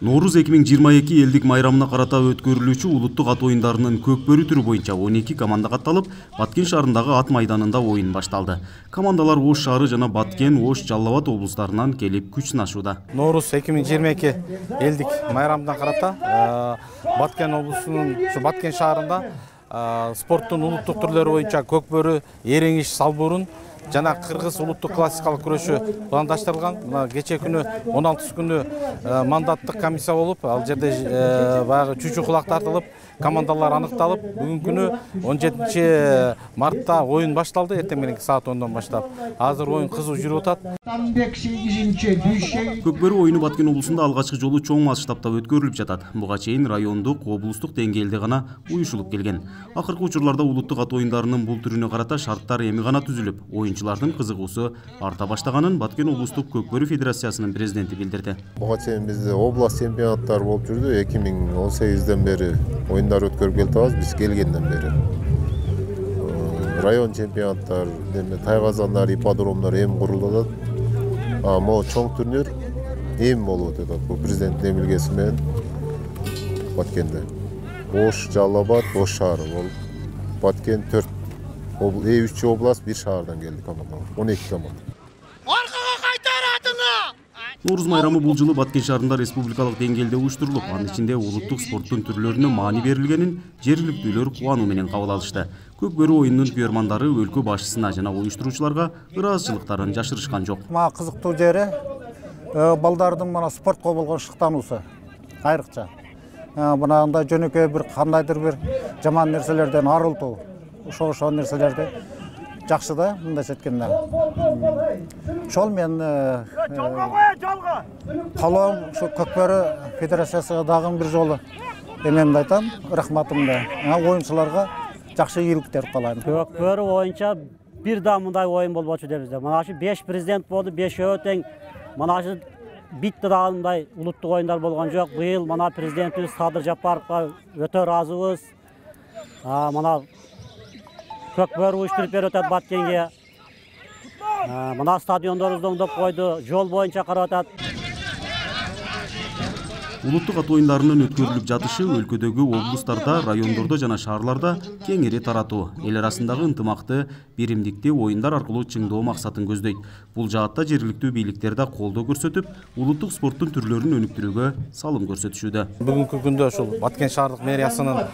Ноорuz 2022 элдик майрамына карата өткөрүлүүчү улуттук ат оюндарынын көкбөрү түрү боюнча 12 команда катталып, Баткен шаарындагы ат майданында оюн башталды. Командалар Ош шаары жана Баткен, Ош, Жалал Абад облустарынан келип күч сынашууда. Ноорuz 2022 элдик майрамына карата Баткен облусунун Баткен шаарында спорттун улуттук түрлөрү боюнча көкбөрү, эреңиш, салбурун жана кыргыз улуттук классикалык күрөшү пландаштырылган. Кече күнү 16 күнү мандаттык комиссия болуп, ал жерде баягы чүчү кулак тартылып, командалар аныкталып, бүгүнкү күнү 17 мартта оюн башталды, эртең мененки саат 10дон баштап. Азыр оюн кызуу жүрүп атат. Көкбөрү оюну Баткен облусунда алгачкы жолу чоң масштабта өткөрүлүп жатат. Буга чейин райондук, облустук деңгээлде гана уюшулуп келген. Акыркы учурларда улуттук ат оюндарынын бул түрүнө карата шарттар эми гана түзүлүп, оюнчулардын кызыгуусу арта баштаганын Баткен облустук көкбөрү федерациясынын президенти билдирди. Буга чейин бизде область чемпионаттары болуп жүрдү. 2018ден бери оюндар өткөрүп келатабыз, биз келгенден бери. Район чемпионаттар, тайгазандар, ипподромдор эми курулуп атат. Могу чоң турнир эми болуп атат. Бул президенттин эмилгеси менен Баткенде. Ош, Жалал Абад, Ош шаары болуп, Баткен 4 3 область, 1 шаардан келди командалар. 12 команда. Ноорuz майрамы бул жылы Баткен шаарында республикалык деңгээлде уюштурулуп, анын ичинде улуттук спорттун түрлөрүнө маани берилгенин жергиликтүүлөр кубануу менен кабыл алышты. Көкбөрү оюнунун күйөрмандары өлкө башчысына жана уюштуруучуларга ыраазычылыктарын жашырышкан жок. Кызыктуу жери балдардын спортко болгон шыктануусу айрыкча. Мынандай жөнөкөй бир кандайдыр бир жаман нерселерден арылтуу, ошол нерселерди жакшы да, мындайча айтканда. Ошол мен калоом ушу Көкбөрү федерациясына дагы бир жолу эмемди айтам, рахматымды. Оюнчуларга жакшы ийгиликтер каалайм. Көкбөрү боюнча бир да мындай оюн болбочу дебизде. Мына ушу 5 президент болду, 5 тең. Мына ушу битти дагы мындай улуттук оюндар болгон жок. Быйыл мына президентибиз Садыр Жапаровго өтө ыраазыбыз. Мына Көкбөрү уюштуруп берип атат Баткенге. Мына стадиондорубузду оңдоп койду, жол боюнча карап атат. Улуттук ат оюндарынын өткөрүлүп жатышы өлкөдөгү облустарда, райондордо жана шаарларда кеңири таратуу, эл арасындагы ынтымакты, биримдикти оюндар аркылуу чыңдоо максатын көздөйт. Бул жаатта жергиликтүү бийликтер да колдоо көрсөтүп, улуттук спорттун түрлөрүн өнүктүрүүгө салым көрсөтүшүүдө. Бүгүнкү күндө ушул Баткен шаардык мэриясынын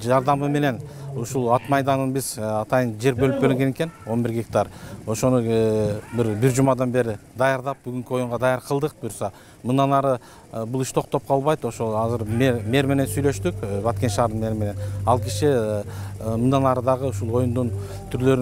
жардамы менен ушул ат майданын биз атайын жер бөлүп берилген экен, 11 гектар. Ошону бир жумадан бери даярдап, бүгүнкү оюнга даяр кылдык. Буюрса, мындан ары бул иш токтоп калбайт. Ошол азыр мэр менен сүйлөштүк, Баткен шаарынын мэри менен. Ал киши мындан ары дагы ушул оюндун түрлөрүн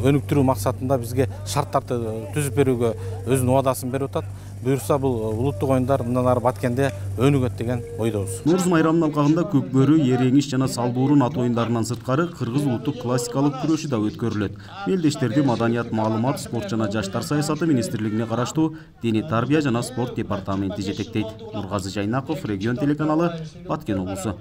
өнүктүрүү максатында бизге шарттарды түзүп берүүгө өзүнүн убадасын берип атат. Буюрса, бул улуттук оюндар мындан ары Баткенде өнүгөт деген ойдобуз. Ноорuz майрамынын алкагында көкбөрү, эреңиш жана салбуурун ат оюндарынан сырткары кыргыз улуттук классикалык күрөшү да өткөрүлөт. Мелдештерди маданият, маалымат, спорт жана жаштар саясаты министрлигине караштуу Дене тарбия жана спорт департаменти жетектейт. Нургазы Жайнаков, Регион телеканалы, Баткен облусу.